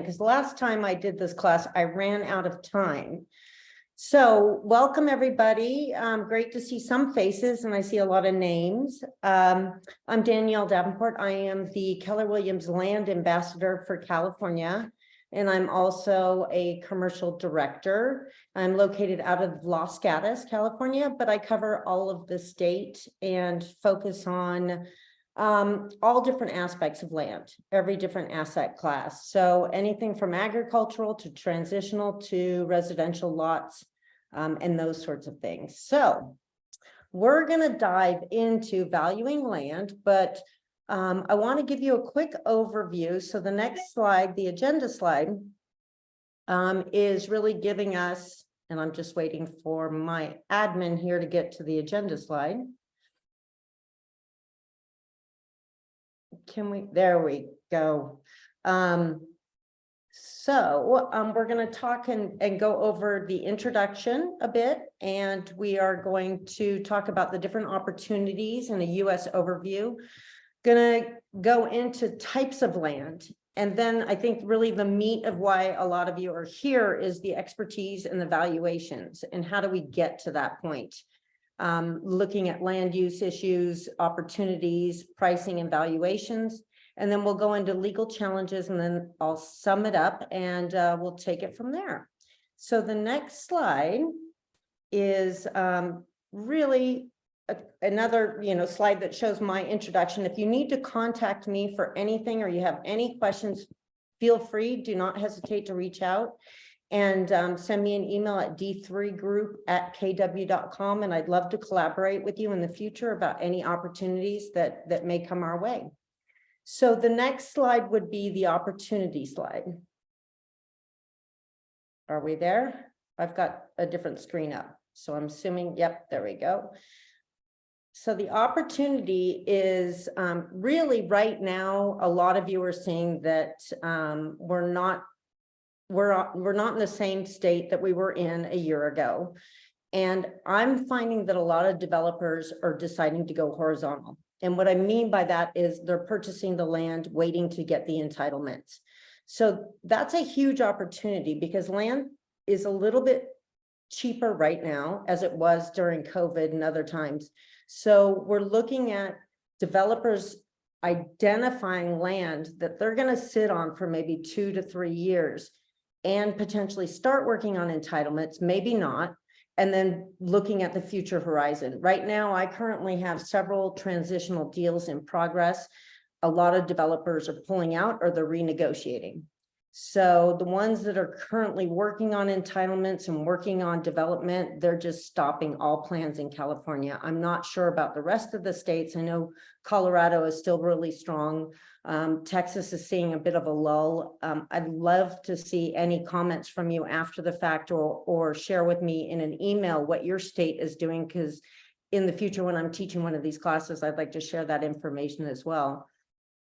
because the last time I did this class, I ran out of time. So welcome everybody. Great to see some faces and I see a lot of names. I'm Danielle Davenport. I am the Keller Williams Land Ambassador for California, and I'm also a commercial director. I'm located out of Los Gatos, California, but I cover all of the state and focus on all different aspects of land, every different asset class. So anything from agricultural to transitional to residential lots, and those sorts of things. So we're going to dive into valuing land, but I want to give you a quick overview. So the next slide, the agenda slide, is really giving us, and I'm just waiting for my admin here to get to the agenda slide. There we go. We're going to talk and go over the introduction a bit, and we are going to talk about the different opportunities in a U.S. overview. Going to go into types of land, and then I think really the meat of why a lot of you are here is the expertise and the valuations, and how do we get to that point? Looking at land use issues, opportunities, pricing, and valuations. And then we'll go into legal challenges, and then I'll sum it up and we'll take it from there. So the next slide is really another slide that shows my introduction. If you need to contact me for anything or you have any questions, feel free. Do not hesitate to reach out and send me an email at d3group@kw.com, and I'd love to collaborate with you in the future about any opportunities that may come our way. So the next slide would be the opportunity slide. Are we there? I've got a different screen up, so I'm assuming, yep, there we go. So the opportunity is really right now, a lot of you are seeing that we're not in the same state that we were in a year ago. And I'm finding that a lot of developers are deciding to go horizontal. And what I mean by that is they're purchasing the land, waiting to get the entitlements. So that's a huge opportunity because land is a little bit cheaper right now as it was during COVID and other times. So we're looking at developers identifying land that they're going to sit on for maybe 2 to 3 years and potentially start working on entitlements, maybe not, and then looking at the future horizon. Right now, I currently have several transitional deals in progress. A lot of developers are pulling out or they're renegotiating. So the ones that are currently working on entitlements and working on development, they're just stopping all plans in California. I'm not sure about the rest of the states. I know Colorado is still really strong. Texas is seeing a bit of a lull. I'd love to see any comments from you after the fact, or share with me in an email what your state is doing, because in the future, when I'm teaching one of these classes, I'd like to share that information as well.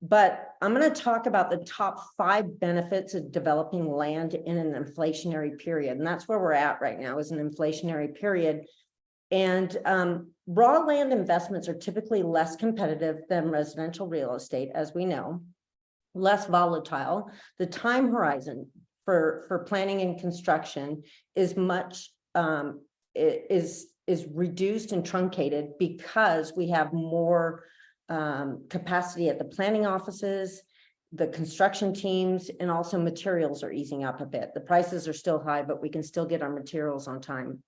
But I'm going to talk about the top 5 benefits of developing land in an inflationary period. And that's where we're at right now, is an inflationary period. And raw land investments are typically less competitive than residential real estate, as we know, less volatile. The time horizon for planning and construction is much is reduced and truncated because we have more capacity at the planning offices, the construction teams, and also materials are easing up a bit. The prices are still high, but we can still get our materials on time.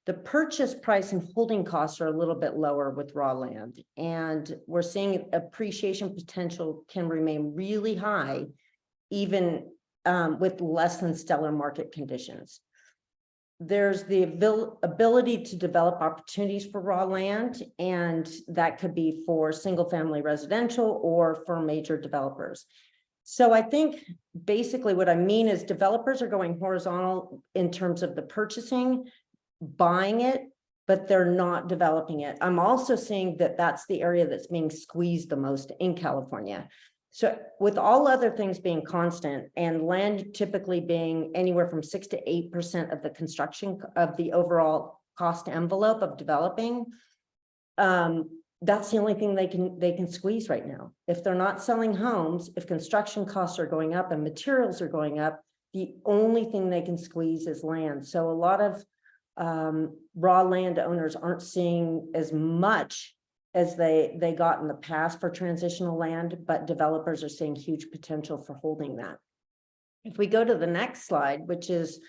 The purchase price and holding costs are a little bit lower with raw land, and we're seeing appreciation potential can remain really high, even with less than stellar market conditions. There's the ability to develop opportunities for raw land, and that could be for single family residential or for major developers. So I think basically what I mean is developers are going horizontal in terms of the purchasing, buying it, but they're not developing it. I'm also seeing that that's the area that's being squeezed the most in California. So with all other things being constant and land typically being anywhere from 6 to 8% of the construction of the overall cost envelope of developing, that's the only thing they can squeeze right now. If they're not selling homes, if construction costs are going up and materials are going up, the only thing they can squeeze is land. So a lot of raw landowners aren't seeing as much as they got in the past for transitional land, but developers are seeing huge potential for holding that. If we go to the next slide, which is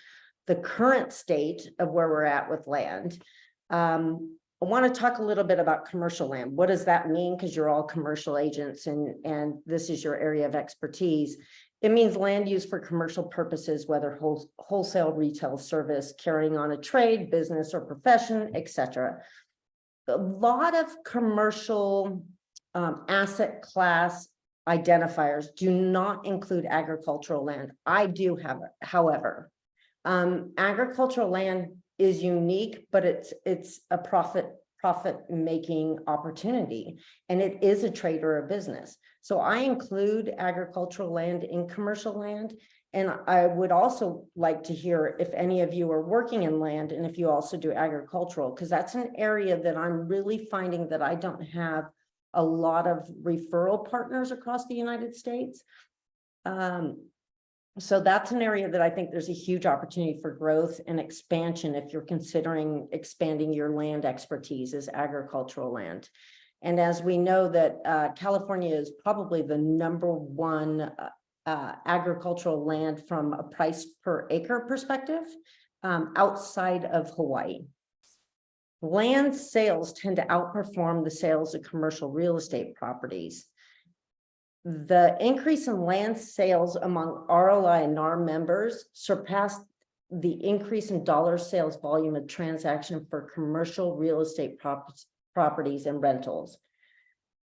the current state of where we're at with land, I want to talk a little bit about commercial land. What does that mean? Because you're all commercial agents and this is your area of expertise. It means land used for commercial purposes, whether wholesale, retail, service, carrying on a trade, business, or profession, etc. A lot of commercial asset class identifiers do not include agricultural land. I do have it, however. Agricultural land is unique, but it's a profit-making opportunity, and it is a trade or a business. So I include agricultural land in commercial land, and I would also like to hear if any of you are working in land and if you also do agricultural, because that's an area that I'm really finding that I don't have a lot of referral partners across the United States. So that's an area that I think there's a huge opportunity for growth and expansion if you're considering expanding your land expertise as agricultural land. And as we know that California is probably the #1 agricultural land from a price per acre perspective outside of Hawaii. Land sales tend to outperform the sales of commercial real estate properties. The increase in land sales among RLI and NAR members surpassed the increase in dollar sales volume of transaction for commercial real estate properties and rentals.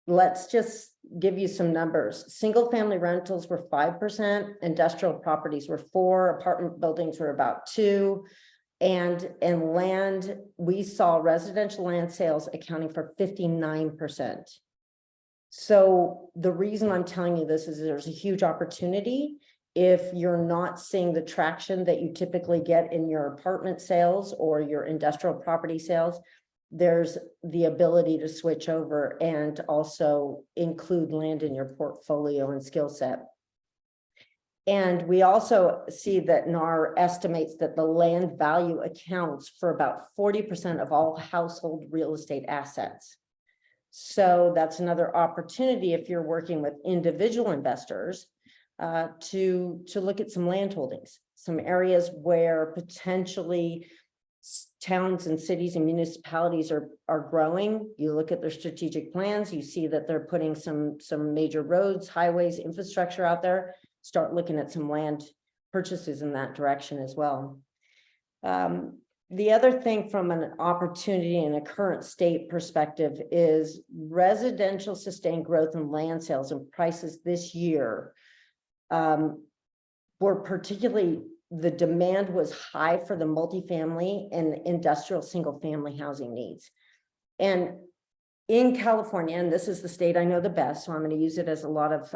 Let's just give you some numbers. Single family rentals were 5%, industrial properties were 4%, apartment buildings were about 2%. And in land, we saw residential land sales accounting for 59%. So the reason I'm telling you this is there's a huge opportunity if you're not seeing the traction that you typically get in your apartment sales or your industrial property sales. There's the ability to switch over and also include land in your portfolio and skill set. And we also see that NAR estimates that the land value accounts for about 40% of all household real estate assets. So that's another opportunity if you're working with individual investors to look at some land holdings, some areas where potentially towns and cities and municipalities are growing. You look at their strategic plans, you see that they're putting some major roads, highways, infrastructure out there. Start looking at some land purchases in that direction as well. The other thing from an opportunity in a current state perspective is residential sustained growth in land sales and prices this year were particularly, the demand was high for the multifamily and industrial single family housing needs. And in California, and this is the state I know the best, so I'm going to use it as a lot of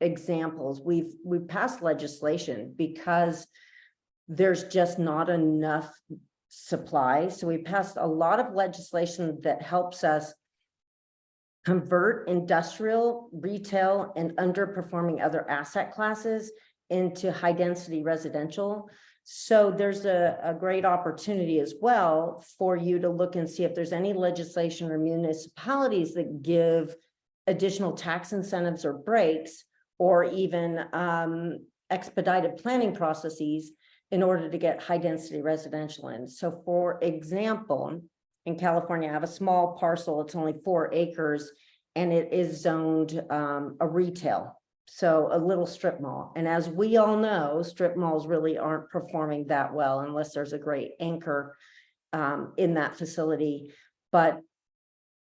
examples. We've passed legislation because there's just not enough supply. So we passed a lot of legislation that helps us convert industrial, retail, and underperforming other asset classes into high density residential. So there's a great opportunity as well for you to look and see if there's any legislation or municipalities that give additional tax incentives or breaks, or even expedited planning processes in order to get high density residential in. So for example, in California, I have a small parcel, it's only 4 acres, and it is zoned a retail, so a little strip mall. And as we all know, strip malls really aren't performing that well unless there's a great anchor in that facility. But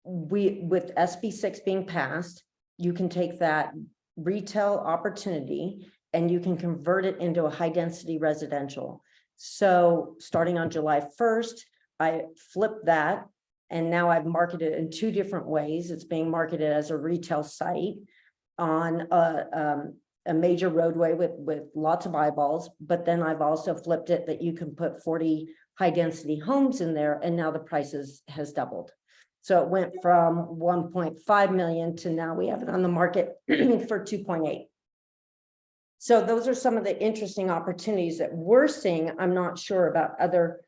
with SB 6 being passed, you can take that retail opportunity and you can convert it into a high density residential. So starting on July 1st, I flipped that, and now I've marketed it in 2 different ways. It's being marketed as a retail site on a major roadway with lots of eyeballs, but then I've also flipped it that you can put 40 high density homes in there, and now the prices has doubled. So it went from 1.5 million to now we have it on the market for 2.8. So those are some of the interesting opportunities that we're seeing. I'm not sure about other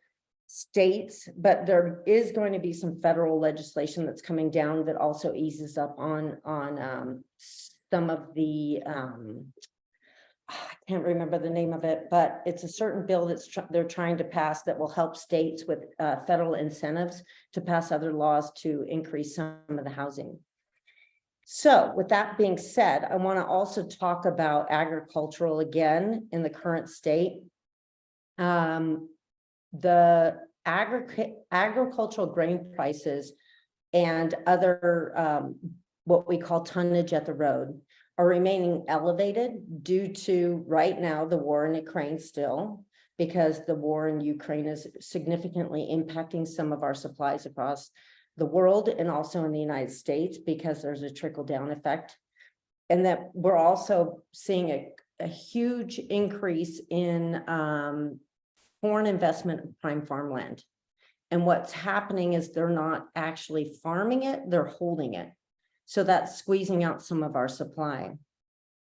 states, but there is going to be some federal legislation that's coming down that also eases up on some of the I can't remember the name of it, but it's a certain bill that's they're trying to pass that will help states with federal incentives to pass other laws to increase some of the housing. So with that being said, I want to also talk about agricultural again in the current state. The agricultural grain prices and other what we call tonnage at the road are remaining elevated due to right now the war in Ukraine still, because the war in Ukraine is significantly impacting some of our supplies across the world and also in the United States, because there's a trickle down effect. And that we're also seeing a huge increase in foreign investment in prime farmland. And what's happening is they're not actually farming it, they're holding it. So that's squeezing out some of our supply.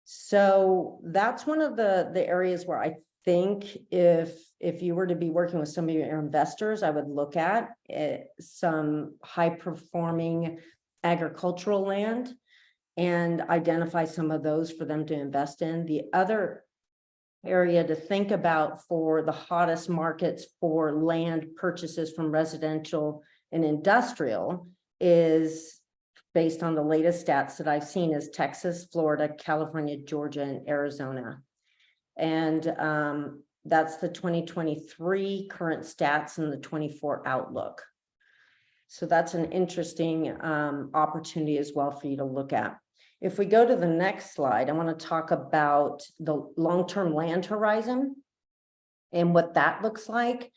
So that's one of the areas where I think if you were to be working with some of your investors, I would look at some high performing agricultural land and identify some of those for them to invest in. The other area to think about for the hottest markets for land purchases from residential and industrial is, based on the latest stats that I've seen, is Texas, Florida, California, Georgia, and Arizona. And that's the 2023 current stats and the 24 outlook. So that's an interesting opportunity as well for you to look at. If we go to the next slide, I want to talk about the long-term land horizon and what that looks like.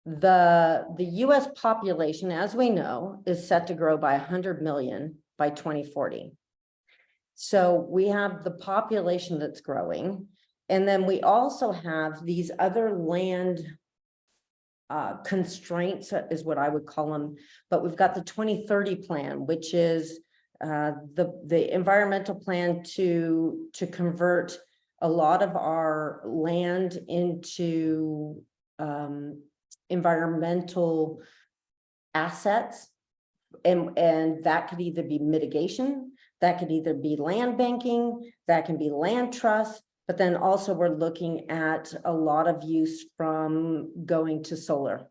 The US population, as we know, is set to grow by 100 million by 2040. So we have the population that's growing, and then we also have these other land constraints, is what I would call them. But we've got the 2030 plan, which is the environmental plan to convert a lot of our land into environmental assets, and that could either be mitigation, that could either be land banking, that can be land trust, but then also we're looking at a lot of use from going to solar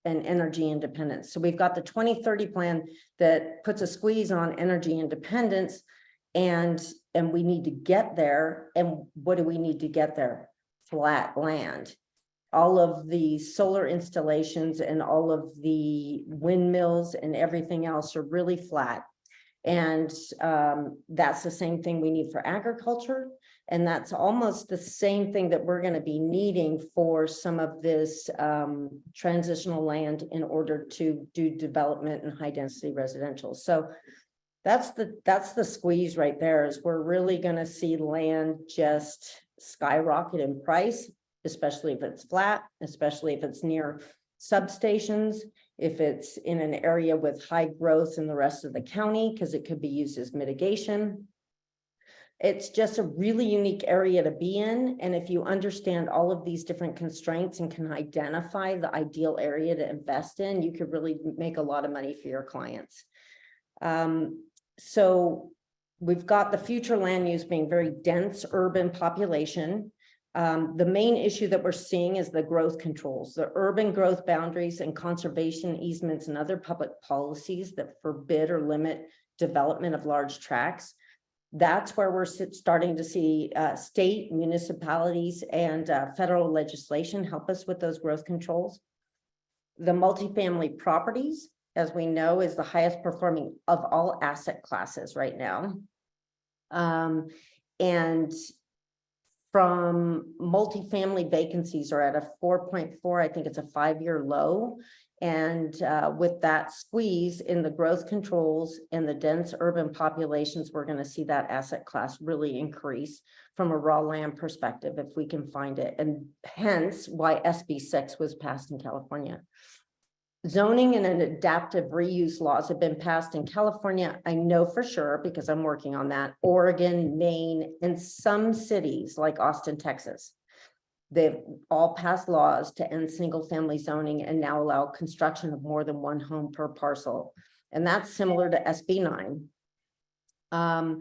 and energy independence. So we've got the 2030 plan that puts a squeeze on energy independence, and we need to get there. And what do we need to get there? Flat land. All of the solar installations and all of the windmills and everything else are really flat. And that's the same thing we need for agriculture. And that's almost the same thing that we're going to be needing for some of this transitional land in order to do development and high density residential. So that's the squeeze right there, is we're really going to see land just skyrocket in price, especially if it's flat, especially if it's near substations, if it's in an area with high growth in the rest of the county, because it could be used as mitigation. It's just a really unique area to be in. And if you understand all of these different constraints and can identify the ideal area to invest in, you could really make a lot of money for your clients. So we've got the future land use being very dense urban population. The main issue that we're seeing is the growth controls, the urban growth boundaries and conservation easements and other public policies that forbid or limit development of large tracts. That's where we're starting to see state, municipalities, and federal legislation help us with those growth controls. The multifamily properties, as we know, is the highest performing of all asset classes right now. And from multifamily vacancies are at a 4.4, I think it's a 5-year low. And with that squeeze in the growth controls and the dense urban populations, we're going to see that asset class really increase from a raw land perspective if we can find it. And hence why SB 6 was passed in California. Zoning and adaptive reuse laws have been passed in California. I know for sure because I'm working on that. Oregon, Maine, and some cities like Austin, Texas. They've all passed laws to end single family zoning and now allow construction of more than one home per parcel. And that's similar to SB 9.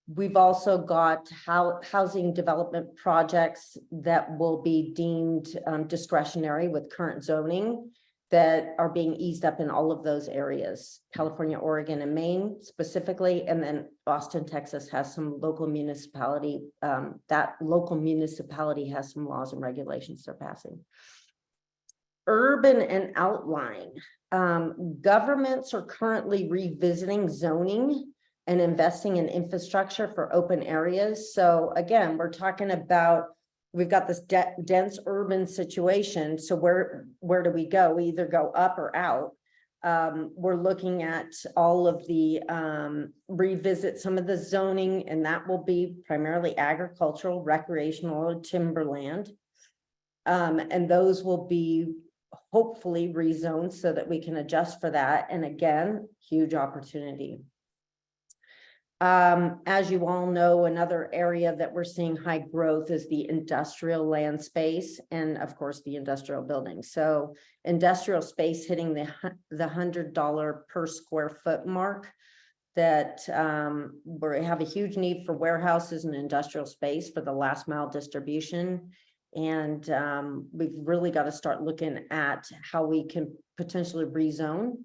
We've also got housing development projects that will be deemed discretionary with current zoning that are being eased up in all of those areas, California, Oregon, and Maine specifically. And then Austin, Texas has some local municipality, that local municipality has some laws and regulations they're passing. Urban and outlying. Governments are currently revisiting zoning and investing in infrastructure for open areas. So again, we're talking about, we've got this dense urban situation. So where do we go? We either go up or out. We're looking at all of the, revisit some of the zoning, and that will be primarily agricultural, recreational, or timberland. And those will be hopefully rezoned so that we can adjust for that. And again, huge opportunity. As you all know, another area that we're seeing high growth is the industrial land space, and of course the industrial buildings. So industrial space hitting the $100 per square foot mark, that we have a huge need for warehouses and industrial space for the last mile distribution. And we've really got to start looking at how we can potentially rezone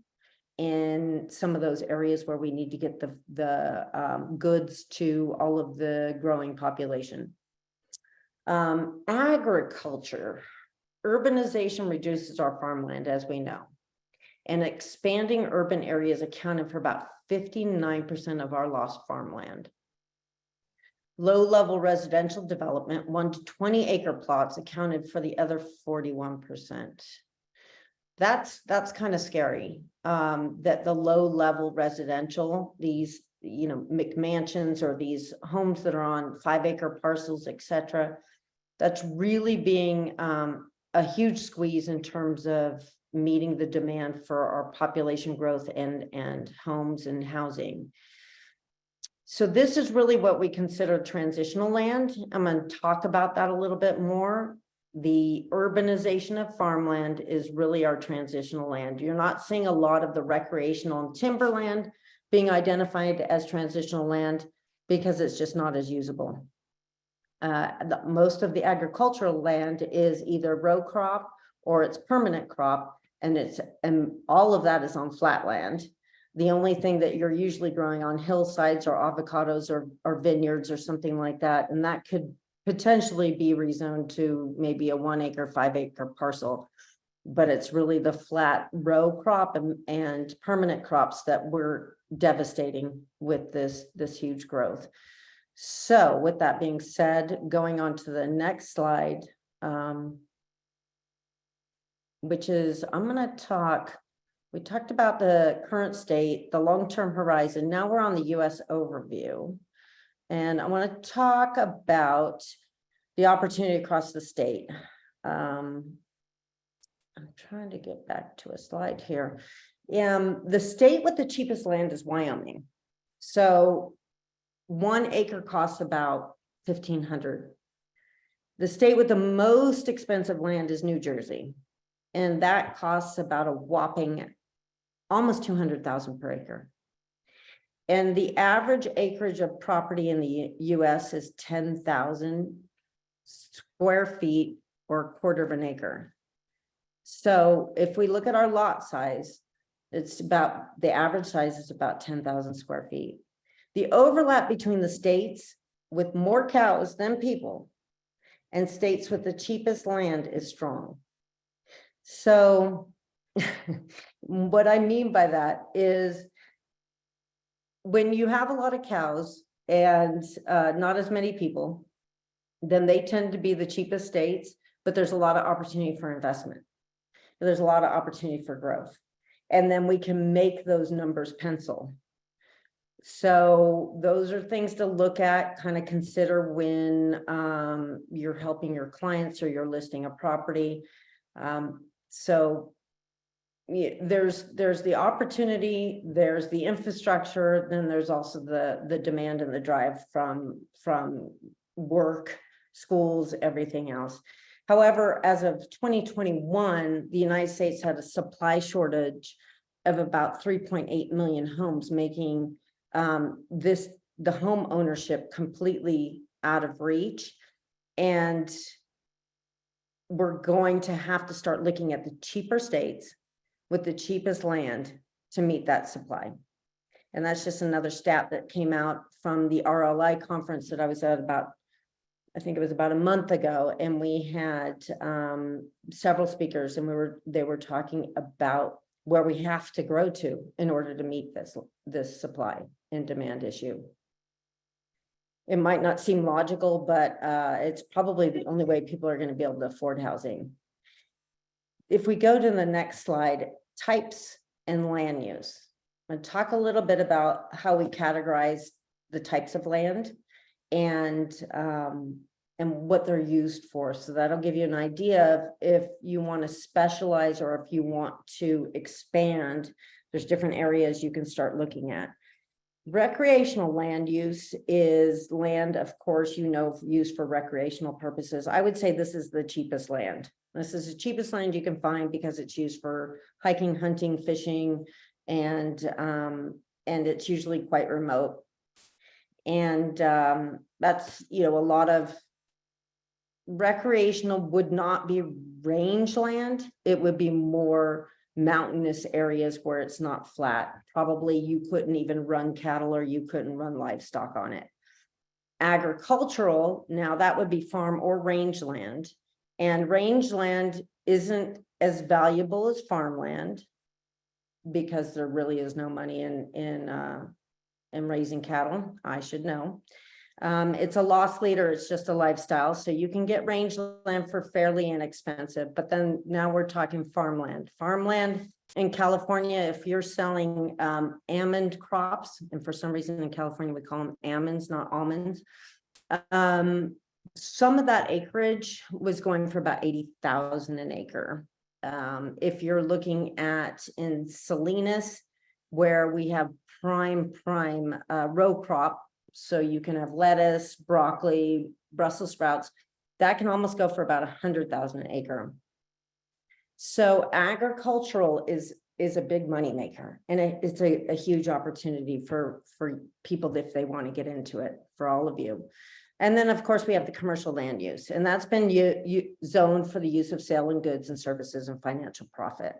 in some of those areas where we need to get the goods to all of the growing population. Agriculture. Urbanization reduces our farmland, as we know. And expanding urban areas accounted for about 59% of our lost farmland. Low-level residential development, 1 to 20 acre plots accounted for the other 41%. That's kind of scary, that the low-level residential, these, McMansions or these homes that are on 5 acre parcels, etc., that's really being a huge squeeze in terms of meeting the demand for our population growth and homes and housing. So this is really what we consider transitional land. I'm going to talk about that a little bit more. The urbanization of farmland is really our transitional land. You're not seeing a lot of the recreational and timberland being identified as transitional land because it's just not as usable. Most of the agricultural land is either row crop or it's permanent crop, and all of that is on flat land. The only thing that you're usually growing on hillsides or avocados or vineyards or something like that, and that could potentially be rezoned to maybe a 1 acre, 5 acre parcel, but it's really the flat row crop and permanent crops that we're devastating with this huge growth. So with that being said, going on to the next slide, which is, we talked about the current state, the long-term horizon. Now we're on the US overview. And I want to talk about the opportunity across the state. I'm trying to get back to a slide here. The state with the cheapest land is Wyoming. So 1 acre costs about $1,500. The state with the most expensive land is New Jersey, and that costs about a whopping almost $200,000 per acre. And the average acreage of property in the US is 10,000 square feet or a quarter of an acre. So if we look at our lot size, the average size is about 10,000 square feet. The overlap between the states with more cows than people and states with the cheapest land is strong. So what I mean by that is, when you have a lot of cows and not as many people, then they tend to be the cheapest states, but there's a lot of opportunity for investment. There's a lot of opportunity for growth. And then we can make those numbers pencil. So those are things to look at, kind of consider when you're helping your clients or you're listing a property. So there's the opportunity, there's the infrastructure, then there's also the demand and the drive from work, schools, everything else. However, as of 2021, the United States had a supply shortage of about 3.8 million homes, making the home ownership completely out of reach. And we're going to have to start looking at the cheaper states with the cheapest land to meet that supply. And that's just another stat that came out from the RLI conference that I was at I think it was about a month ago. And we had several speakers, and they were talking about where we have to grow to in order to meet this supply and demand issue. It might not seem logical, but it's probably the only way people are going to be able to afford housing. If we go to the next slide, types and land use. I'm going to talk a little bit about how we categorize the types of land and what they're used for. So that'll give you an idea of if you want to specialize or if you want to expand, there's different areas you can start looking at. Recreational land use is land, of course, used for recreational purposes. I would say this is the cheapest land. This is the cheapest land you can find because it's used for hiking, hunting, fishing, and it's usually quite remote. And that's, a lot of recreational would not be rangeland. It would be more mountainous areas where it's not flat. Probably you couldn't even run cattle or you couldn't run livestock on it. Agricultural, now that would be farm or rangeland. And rangeland isn't as valuable as farmland because there really is no money in raising cattle. I should know. It's a loss leader. It's just a lifestyle. So you can get rangeland for fairly inexpensive, but then now we're talking farmland. Farmland in California, if you're selling almond crops, and for some reason in California, we call them almonds, not almonds. Some of that acreage was going for about $80,000 an acre. If you're looking at in Salinas, where we have prime row crop, so you can have lettuce, broccoli, Brussels sprouts, that can almost go for about $100,000 an acre. So agricultural is a big money maker, and it's a huge opportunity for people if they want to get into it, for all of you. And then, of course, we have the commercial land use, and that's been zoned for the use of sale and goods and services and financial profit.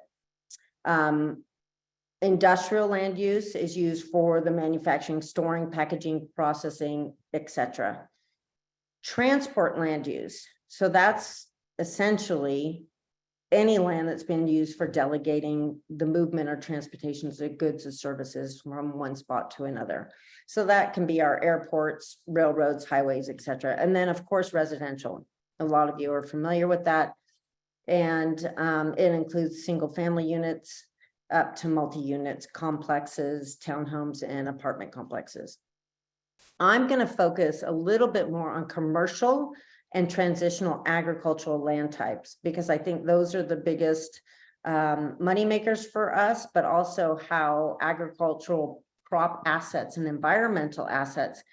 Industrial land use is used for the manufacturing, storing, packaging, processing, etc. Transport land use. So that's essentially any land that's been used for delegating the movement or transportation of goods and services from one spot to another. So that can be our airports, railroads, highways, etc. And then, of course, residential. A lot of you are familiar with that. And it includes single family units, up to multi-units, complexes, townhomes, and apartment complexes. I'm going to focus a little bit more on commercial and transitional agricultural land types, because I think those are the biggest money makers for us, but also how agricultural crop assets and environmental assets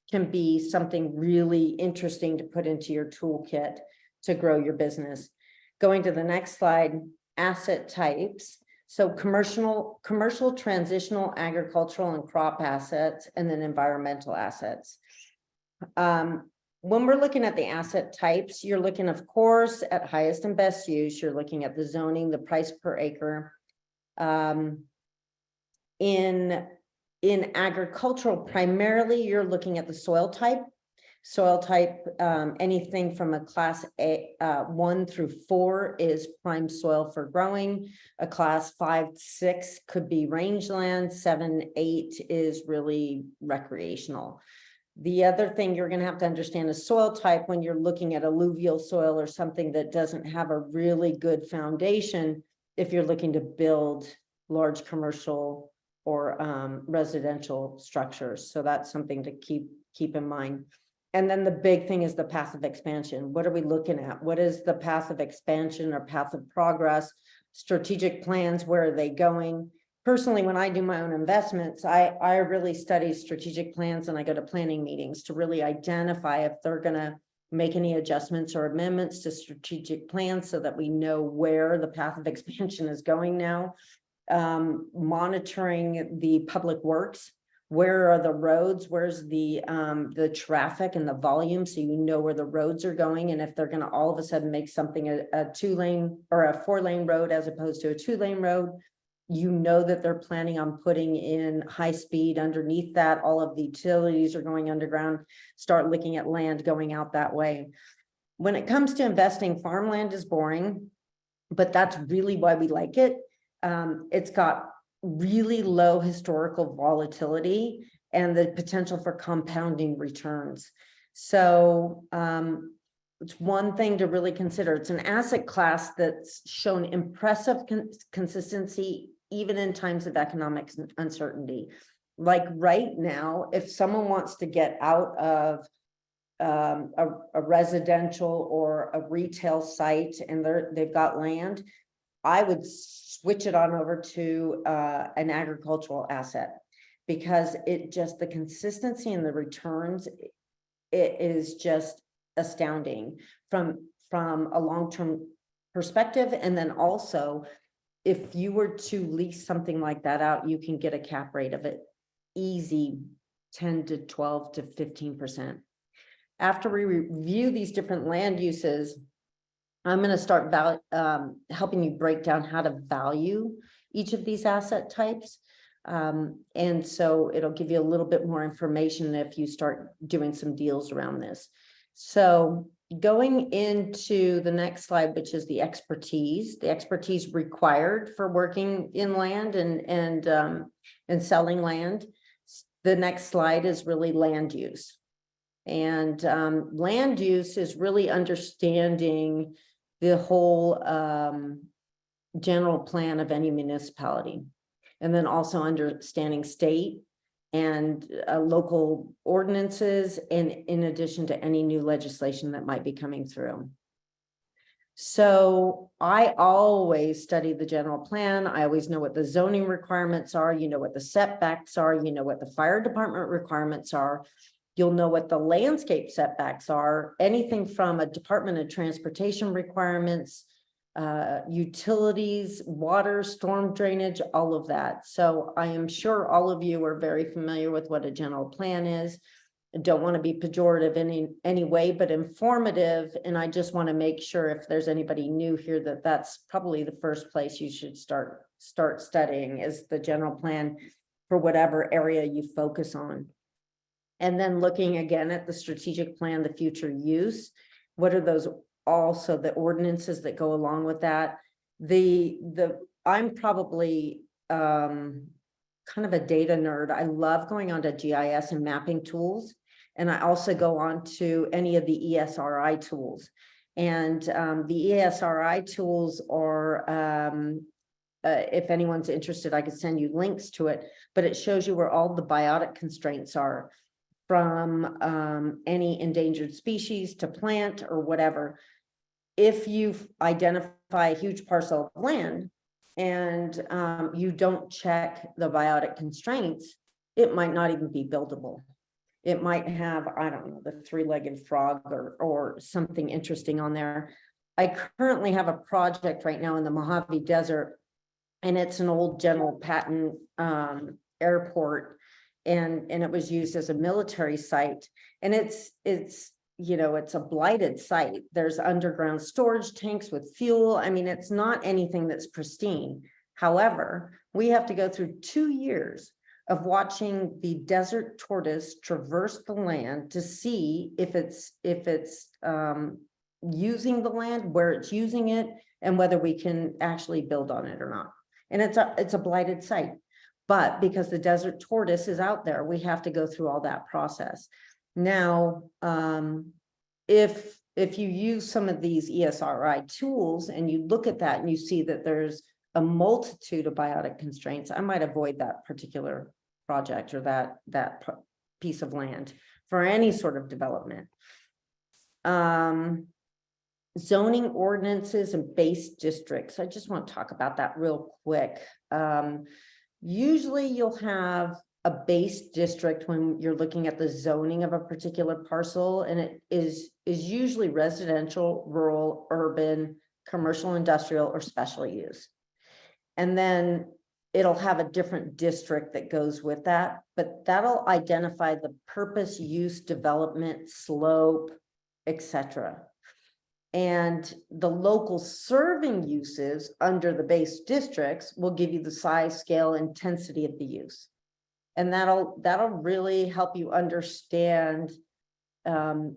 can be something really interesting to put into your toolkit to grow your business. Going to the next slide, asset types. So commercial, transitional, agricultural, and crop assets, and then environmental assets. When we're looking at the asset types, you're looking, of course, at highest and best use. You're looking at the zoning, the price per acre. In agricultural, primarily, you're looking at the soil type. Anything from a class 1 through 4 is prime soil for growing. A class 5, 6 could be rangeland. 7, 8 is really recreational. The other thing you're going to have to understand is soil type when you're looking at alluvial soil or something that doesn't have a really good foundation. If you're looking to build large commercial or residential structures, so that's something to keep in mind. And then the big thing is the path of expansion. What are we looking at? What is the path of expansion or path of progress strategic plans, where are they going? Personally, when I do my own investments, I really study strategic plans, and I go to planning meetings to really identify if they're going to make any adjustments or amendments to strategic plans, so that we know where the path of expansion is going now. Monitoring the public works. Where are the roads? Where's the traffic and the volume? So you know where the roads are going, and if they're going to all of a sudden make something a 2-lane or a 4-lane road as opposed to a 2-lane road, you know that they're planning on putting in high speed underneath that. All of the utilities are going underground. Start looking at land going out that way. When it comes to investing, farmland is boring, but that's really why we like it. It's got really low historical volatility and the potential for compounding returns. So it's one thing to really consider. It's an asset class that's shown impressive consistency even in times of economic uncertainty. Like right now, if someone wants to get out of a residential or a retail site and they've got land, I would switch it on over to an agricultural asset, because the consistency and the returns, it is just astounding from a long-term perspective. And then also, if you were to lease something like that out, you can get a cap rate of it easy 10 to 12 to 15%. After we review these different land uses, I'm going to start helping you break down how to value each of these asset types. And so it'll give you a little bit more information if you start doing some deals around this. So going into the next slide, which is the expertise required for working in land and selling land. The next slide is really land use. And land use is really understanding the whole general plan of any municipality, and then also understanding state and local ordinances, and in addition to any new legislation that might be coming through. So I always study the general plan. I always know what the zoning requirements are, you know what the setbacks are, you know what the fire department requirements are. You'll know what the landscape setbacks are, anything from a Department of Transportation requirements, utilities, water, storm drainage, all of that. So I am sure all of you are very familiar with what a general plan is. I don't want to be pejorative in any way, but informative. And I just want to make sure if there's anybody new here that that's probably the first place you should start studying, is the general plan for whatever area you focus on. And then looking again at the strategic plan, the future use, what are those, also the ordinances that go along with that. I'm probably kind of a data nerd. I love going on to GIS and mapping tools. And I also go on to any of the ESRI tools. And the ESRI tools are, if anyone's interested, I could send you links to it, but it shows you where all the biotic constraints are, from any endangered species to plant or whatever. If you identify a huge parcel of land and you don't check the biotic constraints, it might not even be buildable. It might have, I don't know, the 3-legged frog or something interesting on there. I currently have a project right now in the Mojave Desert, and it's an old General Patton airport. And it was used as a military site, and it's you know, it's a blighted site. There's underground storage tanks with fuel. I mean, it's not anything that's pristine. However, we have to go through 2 years of watching the desert tortoise traverse the land to see if it's using the land, where it's using it, and whether we can actually build on it or not. And it's a blighted site. But because the desert tortoise is out there, we have to go through all that process. Now, if you use some of these ESRI tools and you look at that and you see that there's a multitude of biotic constraints, I might avoid that particular project or that piece of land for any sort of development. zoning ordinances and base districts. I just want to talk about that real quick. Usually you'll have a base district when you're looking at the zoning of a particular parcel, and it is usually residential, rural, urban, commercial, industrial, or special use. And then it'll have a different district that goes with that, but that'll identify the purpose, use, development, slope, etc. And the local serving uses under the base districts will give you the size, scale, intensity of the use. And that'll really help you understand how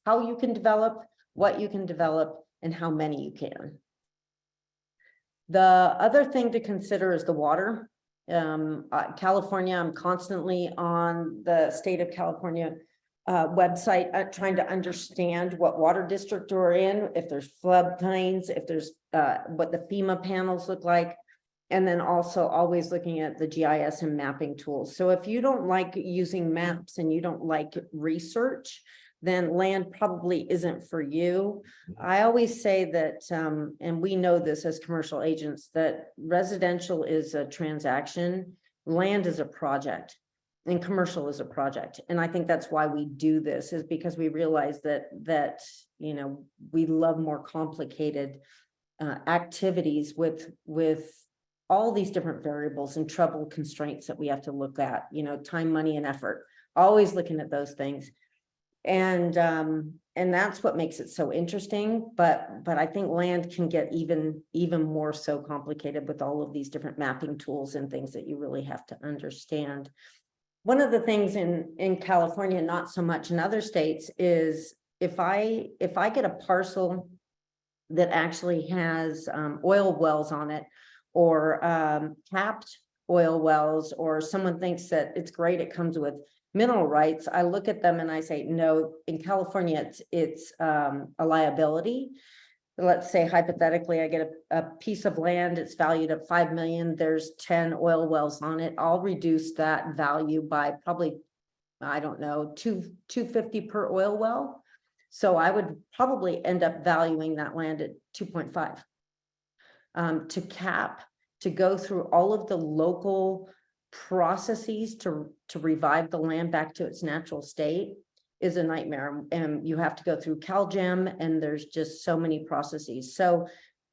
you can develop, what you can develop, and how many you can. The other thing to consider is the water. California, I'm constantly on the state of California website trying to understand what water district we're in, if there's floodplains, if there's what the FEMA panels look like, and then also always looking at the GIS and mapping tools. So if you don't like using maps and you don't like research, then land probably isn't for you. I always say that, and we know this as commercial agents, that residential is a transaction, land is a project, and commercial is a project. And I think that's why we do this, is because we realize that you know, we love more complicated activities with all these different variables and trouble constraints that we have to look at, you know, time, money, and effort, always looking at those things. And that's what makes it so interesting. But I think land can get even more so complicated with all of these different mapping tools and things that you really have to understand. One of the things in California, not so much in other states, is if I get a parcel that actually has oil wells on it, or capped oil wells, or someone thinks that it's great, it comes with mineral rights, I look at them and I say, no, in California, it's a liability. Let's say hypothetically, I get a piece of land, it's valued at 5 million, there's 10 oil wells on it. I'll reduce that value by probably, I don't know, $250 per oil well. So I would probably end up valuing that land at 2.5. To cap, to go through all of the local processes to revive the land back to its natural state is a nightmare. And you have to go through CalGEM, and there's just so many processes. So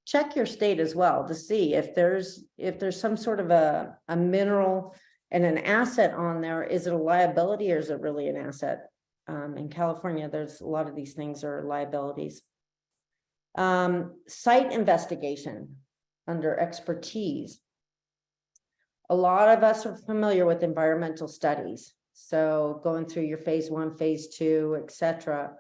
check your state as well to see if there's some sort of a mineral and an asset on there. Is it a liability or is it really an asset? In California, there's a lot of these things are liabilities. Site investigation under expertise. A lot of us are familiar with environmental studies. So going through your phase 1, phase 2, etc.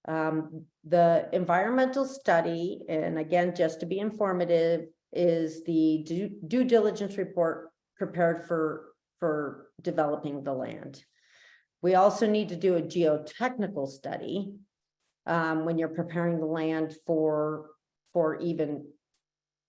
The environmental study, and again, just to be informative, is the due diligence report prepared for developing the land. We also need to do a geotechnical study when you're preparing the land for even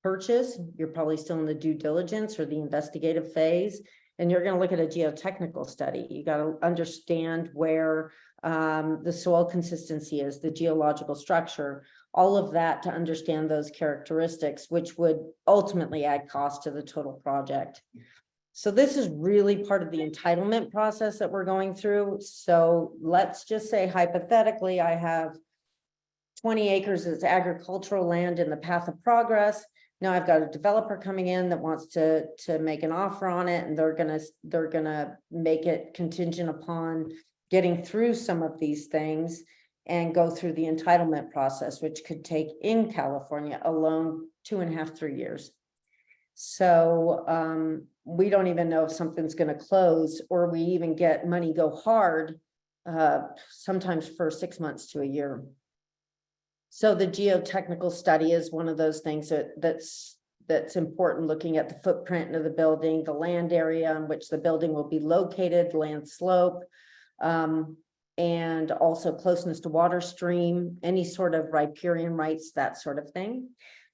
purchase. You're probably still in the due diligence or the investigative phase, and you're going to look at a geotechnical study. You got to understand where the soil consistency is, the geological structure, all of that, to understand those characteristics, which would ultimately add cost to the total project. So this is really part of the entitlement process that we're going through. So let's just say hypothetically, I have 20 acres as agricultural land in the path of progress. Now I've got a developer coming in that wants to make an offer on it, and they're gonna make it contingent upon getting through some of these things and go through the entitlement process, which could take in California alone 2.5 to 3 years. So we don't even know if something's going to close, or we even get money go hard sometimes for 6 months to a year. So the geotechnical study is one of those things that's important, looking at the footprint of the building, the land area on which the building will be located, land slope, and also closeness to water stream, any sort of riparian rights, that sort of thing.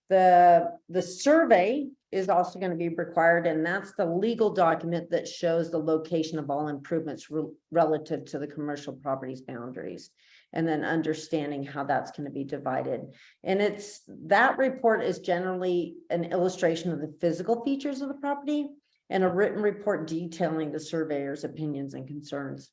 The survey is also going to be required, and that's the legal document that shows the location of all improvements relative to the commercial property's boundaries. and then understanding how that's going to be divided. And that report is generally an illustration of the physical features of the property and a written report detailing the surveyor's opinions and concerns.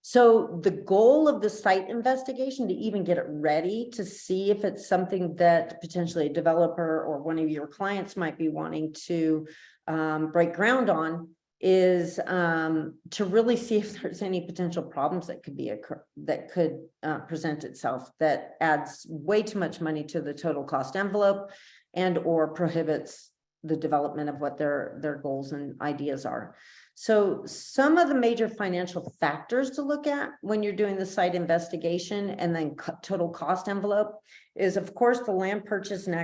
So the goal of the site investigation, to even get it ready to see if it's something that potentially a developer or one of your clients might be wanting to break ground on, is to really see if there's any potential problems that could present itself that adds way too much money to the total cost envelope and or prohibits the development of what their goals and ideas are. So some of the major financial factors to look at when you're doing the site investigation and then total cost envelope is, of course, the land purchase and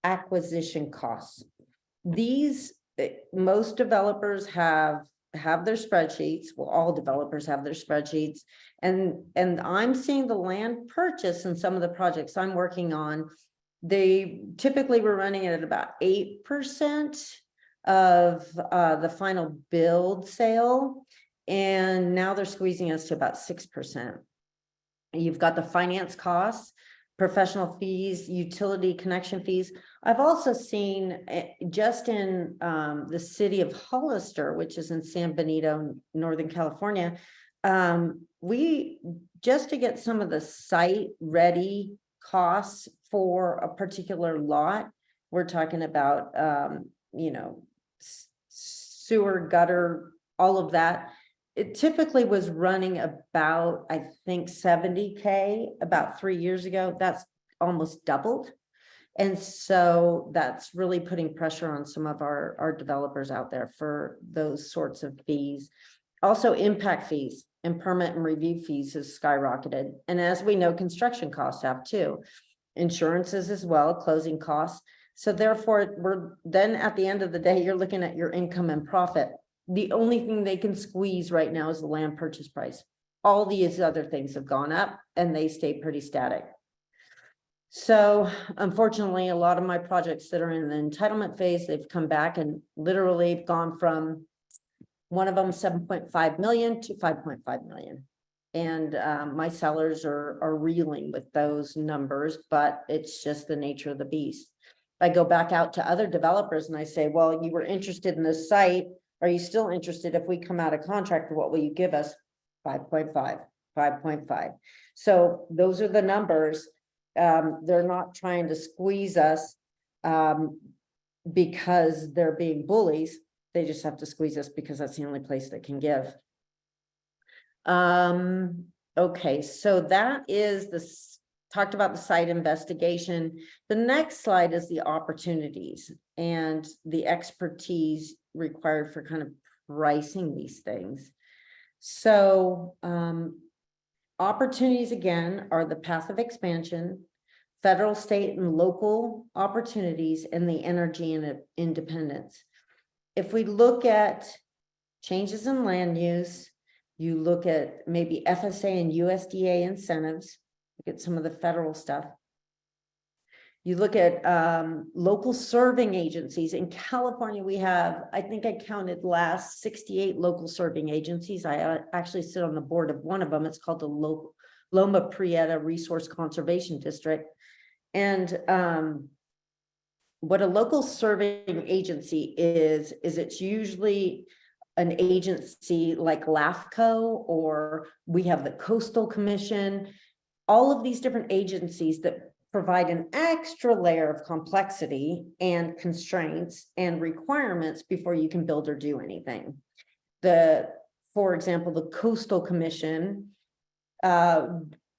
acquisition costs. These, most developers have their spreadsheets. Well, all developers have their spreadsheets, and I'm seeing the land purchase in some of the projects I'm working on. They typically were running at about 8% of the final build sale, and now they're squeezing us to about 6%. You've got the finance costs, professional fees, utility connection fees. I've also seen just in the city of Hollister, which is in San Benito, Northern California, we just to get some of the site ready costs for a particular lot, we're talking about sewer, gutter, all of that. It typically was running about, I think, 70K about 3 years ago. That's almost doubled. And so that's really putting pressure on some of our developers out there for those sorts of fees. Also, impact fees and permit and review fees has skyrocketed. And as we know, construction costs have too. Insurances as well, closing costs. So therefore, we're then at the end of the day, you're looking at your income and profit. The only thing they can squeeze right now is the land purchase price. All these other things have gone up and they stay pretty static. So unfortunately, a lot of my projects that are in the entitlement phase, they've come back and literally gone from one of them 7.5 million to 5.5 million. And my sellers are reeling with those numbers, but it's just the nature of the beast. I go back out to other developers and I say, well, you were interested in this site. Are you still interested? If we come out of contract, what will you give us? 5.5, 5.5. So those are the numbers. They're not trying to squeeze us because they're being bullies. They just have to squeeze us because that's the only place that can give. Okay, so that is talked about the site investigation. The next slide is the opportunities and the expertise required for kind of pricing these things. So opportunities again are the path of expansion, federal, state, and local opportunities, and the energy and independence. If we look at changes in land use, you look at maybe FSA and USDA incentives, look at some of the federal stuff. You look at local serving agencies. In California, we have, I think I counted last 68 local serving agencies. I actually sit on the board of one of them. It's called the Loma Prieta Resource Conservation District. And what a local serving agency is it's usually an agency like LAFCO, or we have the Coastal Commission, all of these different agencies that provide an extra layer of complexity and constraints and requirements before you can build or do anything. For example, the Coastal Commission,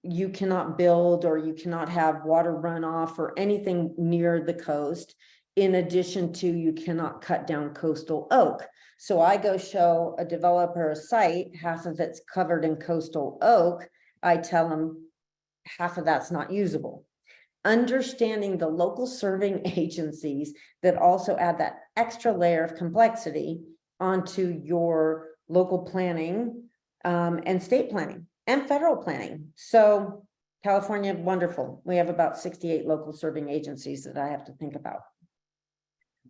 you cannot build or you cannot have water runoff or anything near the coast. In addition to, you cannot cut down coastal oak. So I go show a developer a site, half of it's covered in coastal oak. I tell them half of that's not usable. Understanding the local serving agencies that also add that extra layer of complexity onto your local planning and state planning and federal planning. So California, wonderful. We have about 68 local serving agencies that I have to think about.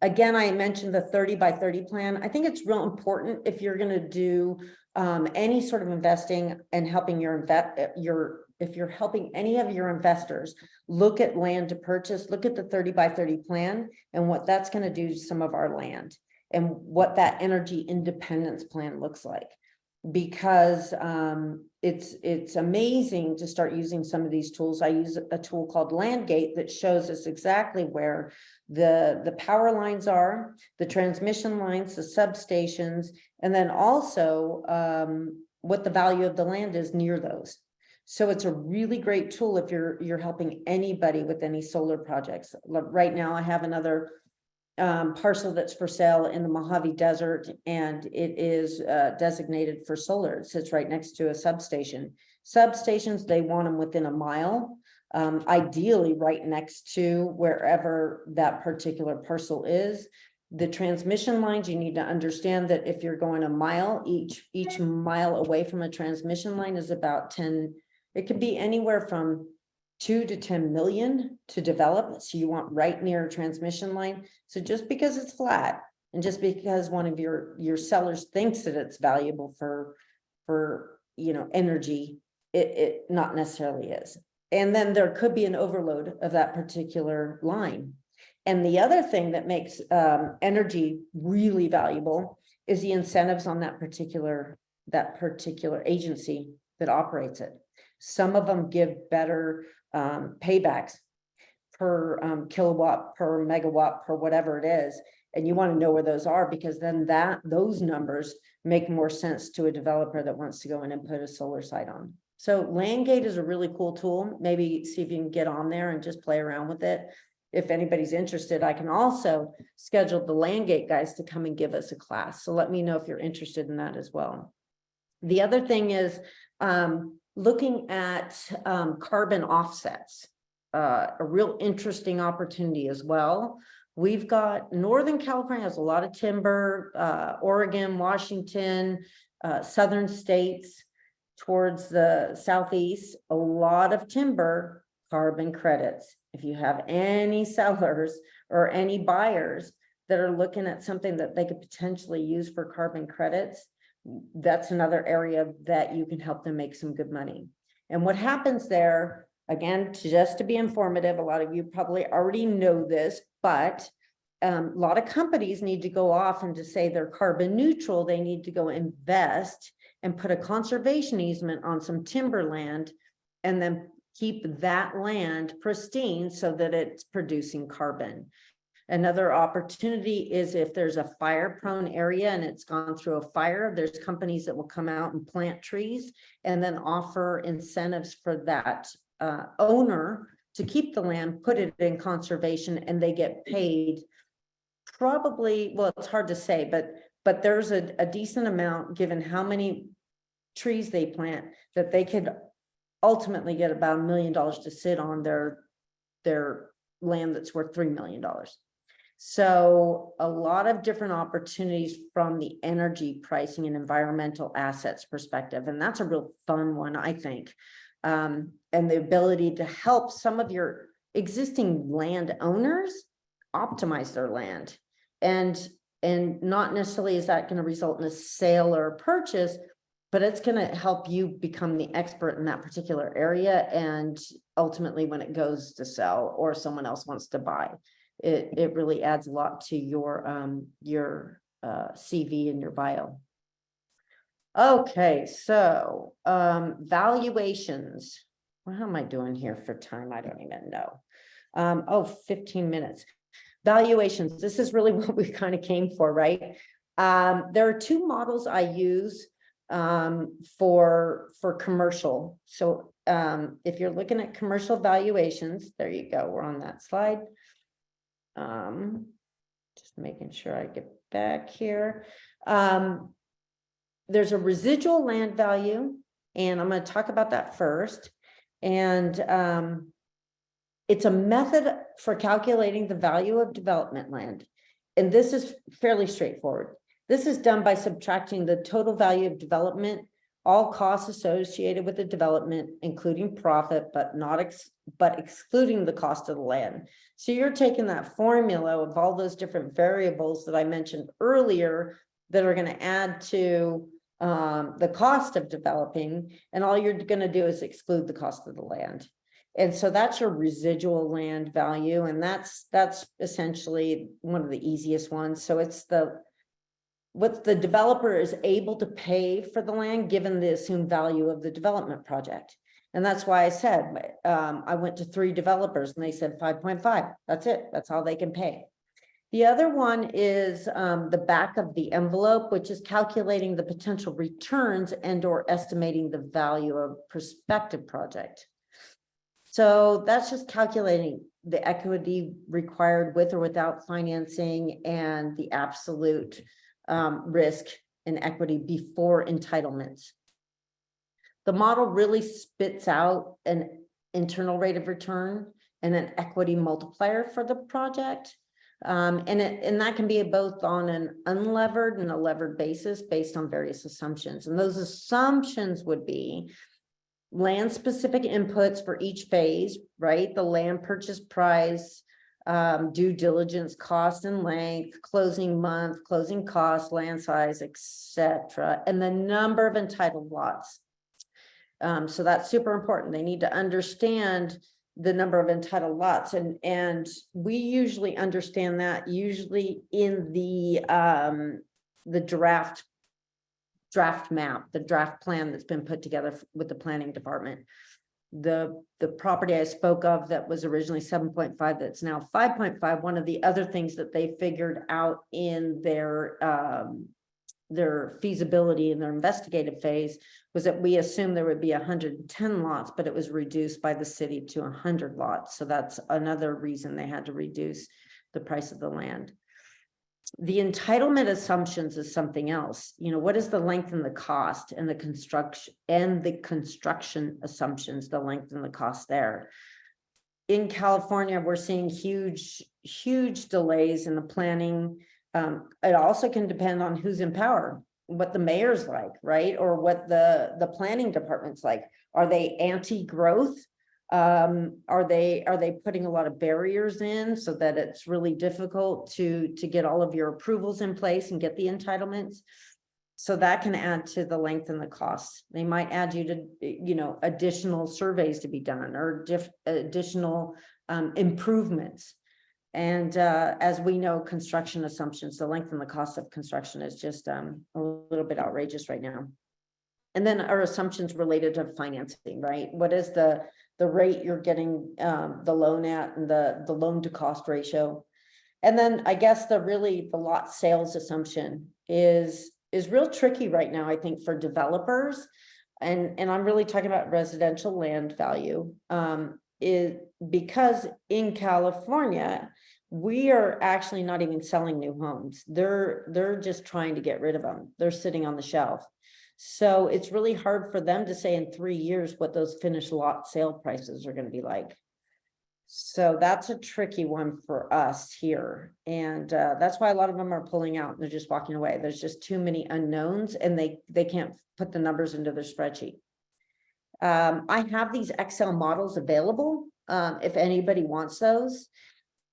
Again, I mentioned the 30 by 30 plan. I think it's real important if you're going to do any sort of investing and helping if you're helping any of your investors look at land to purchase, look at the 30 by 30 plan and what that's going to do to some of our land and what that energy independence plan looks like. Because it's amazing to start using some of these tools. I use a tool called LandGate that shows us exactly where the power lines are, the transmission lines, the substations, and then also what the value of the land is near those. So it's a really great tool if you're helping anybody with any solar projects. Right now, I have another parcel that's for sale in the Mojave Desert, and it is designated for solar. It sits right next to a substation. Substations, they want them within a mile, ideally right next to wherever that particular parcel is. The transmission lines, you need to understand that if you're going a mile, each mile away from a transmission line is about 10, it could be anywhere from 2 to 10 million to develop. So you want right near a transmission line. So just because it's flat and just because one of your sellers thinks that it's valuable for energy, it not necessarily is. And then there could be an overload of that particular line. And the other thing that makes energy really valuable is the incentives on that particular agency that operates it. Some of them give better paybacks per kilowatt, per megawatt, per whatever it is. And you want to know where those are, because then those numbers make more sense to a developer that wants to go in and put a solar site on. So LandGate is a really cool tool. Maybe see if you can get on there and just play around with it. If anybody's interested, I can also schedule the LandGate guys to come and give us a class. So let me know if you're interested in that as well. The other thing is looking at carbon offsets, a real interesting opportunity as well. We've got Northern California has a lot of timber, Oregon, Washington, southern states towards the southeast, a lot of timber carbon credits. If you have any sellers or any buyers that are looking at something that they could potentially use for carbon credits, that's another area that you can help them make some good money. And what happens there, again, just to be informative, a lot of you probably already know this, but a lot of companies need to go off and to say they're carbon neutral, they need to go invest and put a conservation easement on some timberland and then keep that land pristine so that it's producing carbon. Another opportunity is if there's a fire-prone area and it's gone through a fire, there's companies that will come out and plant trees and then offer incentives for that owner to keep the land, put it in conservation, and they get paid probably, well, it's hard to say, but there's a decent amount given how many trees they plant that they could ultimately get about $1 million to sit on their land that's worth $3 million. So a lot of different opportunities from the energy pricing and environmental assets perspective. And that's a real fun one, I think. And the ability to help some of your existing landowners optimize their land. And not necessarily is that going to result in a sale or a purchase, but it's going to help you become the expert in that particular area. And ultimately when it goes to sell or someone else wants to buy, it really adds a lot to your CV and your bio. Okay, so valuations. Well, how am I doing here for time? I don't even know. 15 minutes. Valuations. This is really what we kind of came for, right? There are two models I use for commercial. So if you're looking at commercial valuations, there you go. We're on that slide. Just making sure I get back here. There's a residual land value, and I'm going to talk about that first. And it's a method for calculating the value of development land. And this is fairly straightforward. This is done by subtracting the total value of development all costs associated with the development, including profit, but excluding the cost of the land. So you're taking that formula of all those different variables that I mentioned earlier that are going to add to the cost of developing, and all you're going to do is exclude the cost of the land. And so that's your residual land value, and that's essentially one of the easiest ones. So it's what the developer is able to pay for the land given the assumed value of the development project. And that's why I said, I went to 3 developers and they said 5.5. That's it. That's all they can pay. The other one is the back of the envelope, which is calculating the potential returns and or estimating the value of prospective project. So that's just calculating the equity required with or without financing and the absolute risk and equity before entitlements. The model really spits out an internal rate of return and an equity multiplier for the project. And that can be both on an unlevered and a levered basis based on various assumptions. And those assumptions would be land specific inputs for each phase, right? The land purchase price, due diligence, cost and length, closing month, closing cost, land size, etc., and the number of entitled lots. So that's super important. They need to understand the number of entitled lots, and we usually understand that usually in the draft map, the draft plan that's been put together with the planning department. The property I spoke of that was originally 7.5, that's now 5.5. One of the other things that they figured out in their feasibility and their investigative phase was that we assumed there would be 110 lots, but it was reduced by the city to 100 lots. So that's another reason they had to reduce the price of the land. The entitlement assumptions is something else. You know, what is the length and the cost, and the construction assumptions, the length and the cost there. In California, we're seeing huge delays in the planning. It also can depend on who's in power, what the mayor's like, right? Or what the planning department's like. Are they anti-growth? Are they putting a lot of barriers in so that it's really difficult to get all of your approvals in place and get the entitlements? So that can add to the length and the cost. They might add you to, you know, additional surveys to be done, or additional improvements. And as we know, construction assumptions, the length and the cost of construction is just a little bit outrageous right now. And then our assumptions related to financing, right? What is the rate you're getting the loan at, and the loan to cost ratio? And then I guess the lot sales assumption is real tricky right now, I think, for developers. And I'm really talking about residential land value, is because in California, we are actually not even selling new homes. They're just trying to get rid of them. They're sitting on the shelf. So it's really hard for them to say in 3 years what those finished lot sale prices are going to be like. So that's a tricky one for us here. And that's why a lot of them are pulling out and they're just walking away. There's just too many unknowns, and they can't put the numbers into their spreadsheet. I have these Excel models available if anybody wants those.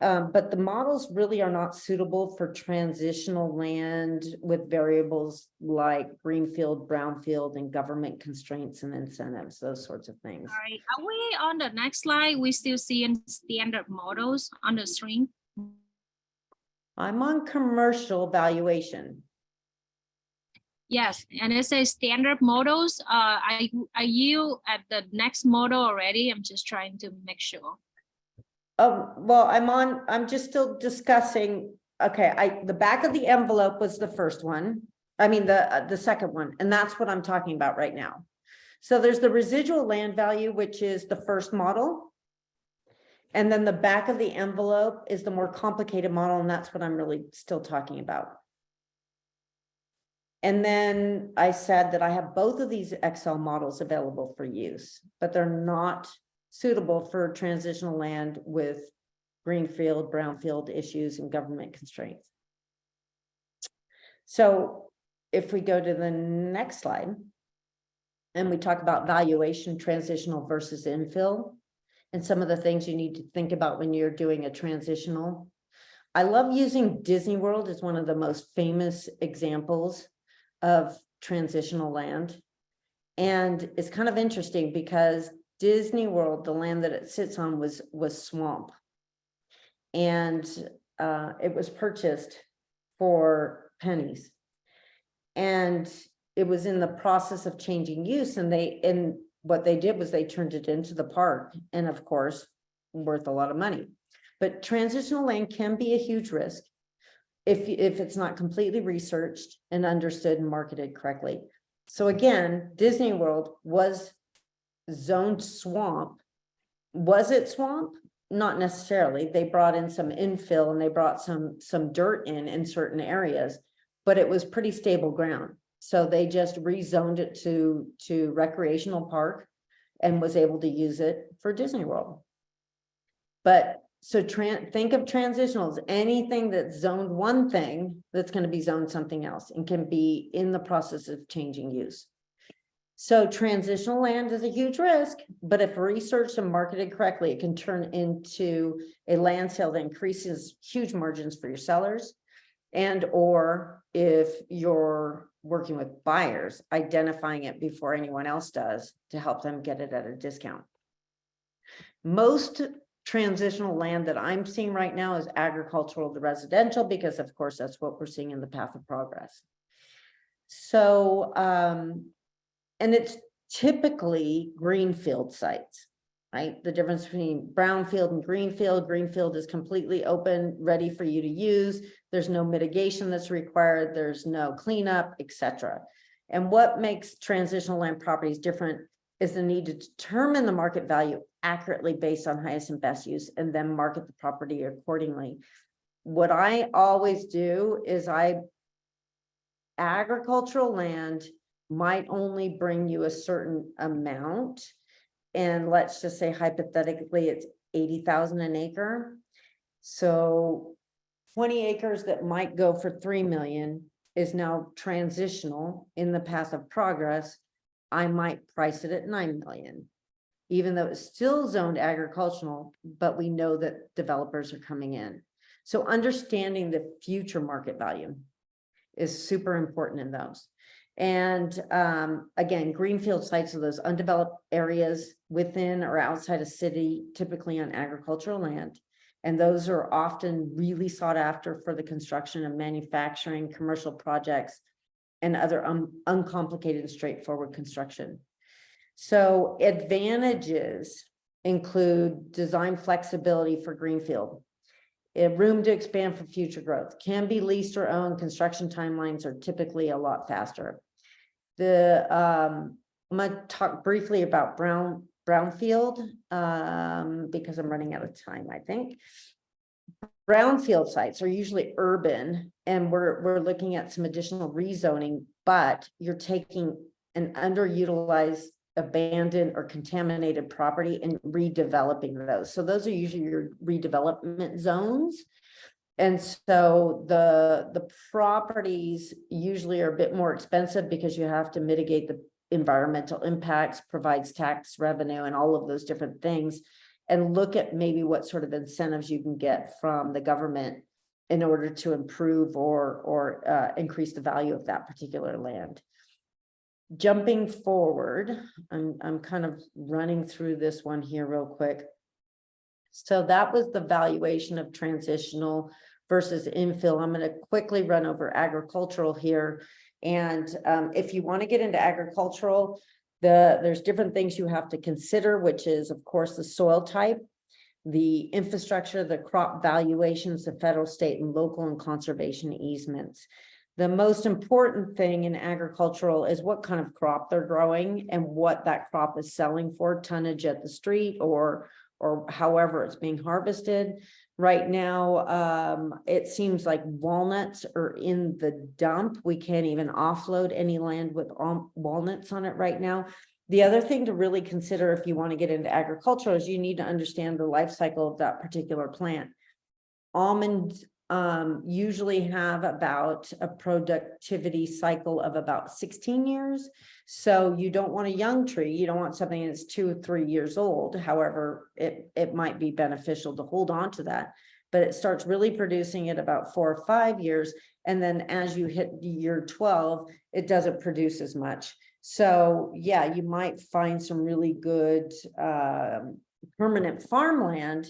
But the models really are not suitable for transitional land with variables like greenfield, brownfield, and government constraints and incentives, those sorts of things. All right, are we on the next slide? We still seeing standard models on the screen. I'm on commercial valuation. Yes, and it says standard models. Are you at the next model already? I'm just trying to make sure. Oh, well, I'm just still discussing. Okay, the back of the envelope was the first one. I mean, the second one, and that's what I'm talking about right now. So there's the residual land value, which is the first model. And then the back of the envelope is the more complicated model, and that's what I'm really still talking about. And then I said that I have both of these Excel models available for use, but they're not suitable for transitional land with greenfield, brownfield issues and government constraints. So if we go to the next slide, and we talk about valuation, transitional versus infill, and some of the things you need to think about when you're doing a transitional. I love using Disney World as one of the most famous examples of transitional land. And it's kind of interesting because Disney World, the land that it sits on was swamp. And it was purchased for pennies. And it was in the process of changing use, and what they did was they turned it into the park, and of course, worth a lot of money. But transitional land can be a huge risk if it's not completely researched and understood and marketed correctly. So again, Disney World was zoned swamp. Was it swamp? Not necessarily. They brought in some infill and they brought some dirt in certain areas, but it was pretty stable ground. So they just rezoned it to recreational park and was able to use it for Disney World. But so think of transitionals, anything that's zoned one thing that's going to be zoned something else and can be in the process of changing use. So transitional land is a huge risk, but if researched and marketed correctly, it can turn into a land sale that increases huge margins for your sellers. And or if you're working with buyers, identifying it before anyone else does to help them get it at a discount. Most transitional land that I'm seeing right now is agricultural to residential, because of course that's what we're seeing in the path of progress. So, and it's typically greenfield sites, right? The difference between brownfield and greenfield is completely open, ready for you to use. There's no mitigation that's required. There's no cleanup, etc. And what makes transitional land properties different is the need to determine the market value accurately based on highest and best use, and then market the property accordingly. What I always do is agricultural land might only bring you a certain amount. And let's just say hypothetically, it's 80,000 an acre. So 20 acres that might go for 3 million is now transitional in the path of progress. I might price it at 9 million, even though it's still zoned agricultural, but we know that developers are coming in. So understanding the future market value is super important in those. And again, greenfield sites are those undeveloped areas within or outside a city, typically on agricultural land. And those are often really sought after for the construction of manufacturing, commercial projects, and other uncomplicated and straightforward construction. So advantages include design flexibility for greenfield, room to expand for future growth, can be leased or owned. Construction timelines are typically a lot faster. I'm going to talk briefly about brownfield because I'm running out of time, I think. Brownfield sites are usually urban, and we're looking at some additional rezoning, but you're taking an underutilized, abandoned, or contaminated property and redeveloping those. So those are usually your redevelopment zones. And so the properties usually are a bit more expensive because you have to mitigate the environmental impacts, provides tax revenue, and all of those different things, and look at maybe what sort of incentives you can get from the government in order to improve or increase the value of that particular land. Jumping forward, I'm kind of running through this one here real quick. So that was the valuation of transitional versus infill. I'm going to quickly run over agricultural here. And if you want to get into agricultural, there's different things you have to consider, which is, of course, the soil type, the infrastructure, the crop valuations, the federal, state, and local, and conservation easements. The most important thing in agricultural is what kind of crop they're growing and what that crop is selling for, tonnage at the street or however it's being harvested. Right now, it seems like walnuts are in the dump. We can't even offload any land with walnuts on it right now. The other thing to really consider if you want to get into agriculture is you need to understand the life cycle of that particular plant. Almonds usually have about a productivity cycle of about 16 years. So you don't want a young tree. You don't want something that's 2 or 3 years old. However, it might be beneficial to hold on to that, but it starts really producing at about 4 or 5 years. And then as you hit year 12, it doesn't produce as much. So yeah, you might find some really good permanent farmland,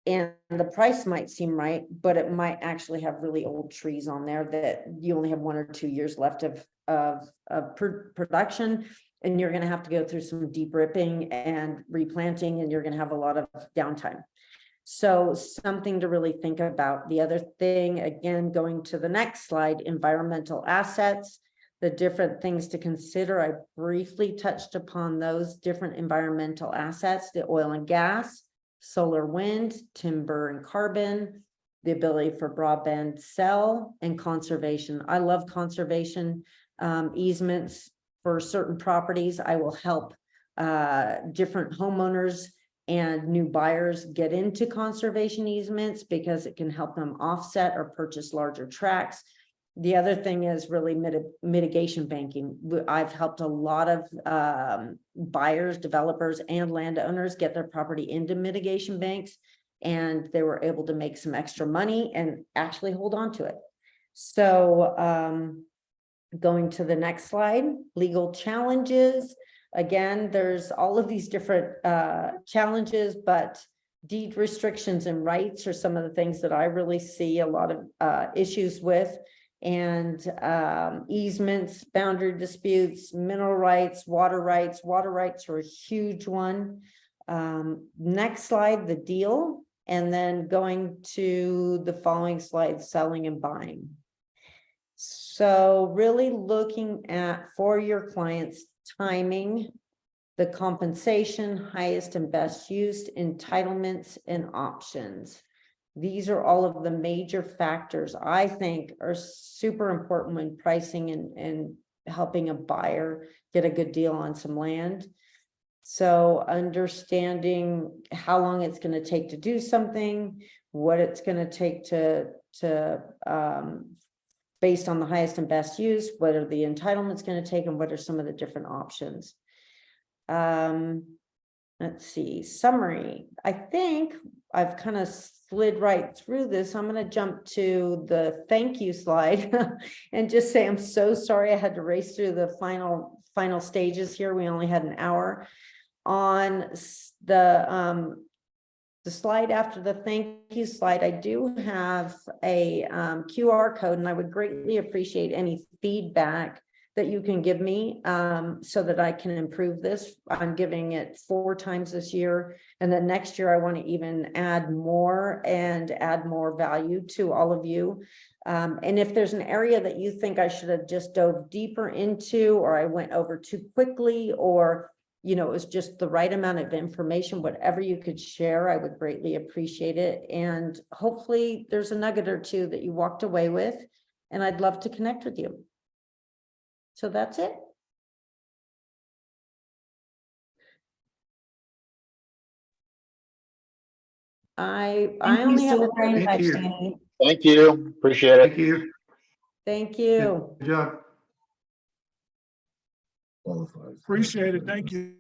and the price might seem right, but it might actually have really old trees on there that you only have 1 or 2 years left of production, and you're going to have to go through some deep ripping and replanting, and you're going to have a lot of downtime. So something to really think about. The other thing, again, going to the next slide, environmental assets, the different things to consider. I briefly touched upon those different environmental assets, the oil and gas, solar, wind, timber and carbon, the ability for broadband cell, and conservation. I love conservation easements for certain properties. I will help different homeowners and new buyers get into conservation easements because it can help them offset or purchase larger tracts. The other thing is really mitigation banking. I've helped a lot of buyers, developers, and landowners get their property into mitigation banks, and they were able to make some extra money and actually hold on to it. So going to the next slide, legal challenges. Again, there's all of these different challenges, but deed restrictions and rights are some of the things that I really see a lot of issues with. And easements, boundary disputes, mineral rights, water rights. Water rights are a huge one. Next slide, the deal, and then going to the following slide, selling and buying. So really looking at, for your clients, timing, the compensation, highest and best use, entitlements, and options. These are all of the major factors I think are super important when pricing and helping a buyer get a good deal on some land. So understanding how long it's going to take to do something, what it's going to take to based on the highest and best use, what are the entitlements going to take, and what are some of the different options. Let's see, summary. I think I've kind of slid right through this. I'm going to jump to the thank you slide and just say I'm so sorry I had to race through the final stages here. We only had an hour. On the slide after the thank you slide, I do have a QR code, and I would greatly appreciate any feedback that you can give me so that I can improve this. I'm giving it 4 times this year, and then next year I want to even add more and add more value to all of you. And if there's an area that you think I should have just dove deeper into, or I went over too quickly, or it was just the right amount of information, whatever you could share, I would greatly appreciate it. And hopefully there's a nugget or two that you walked away with, and I'd love to connect with you. So that's it. I only have Thank you. Thank you. Appreciate it. Thank you. Thank you. Good job. Appreciate it. Thank you.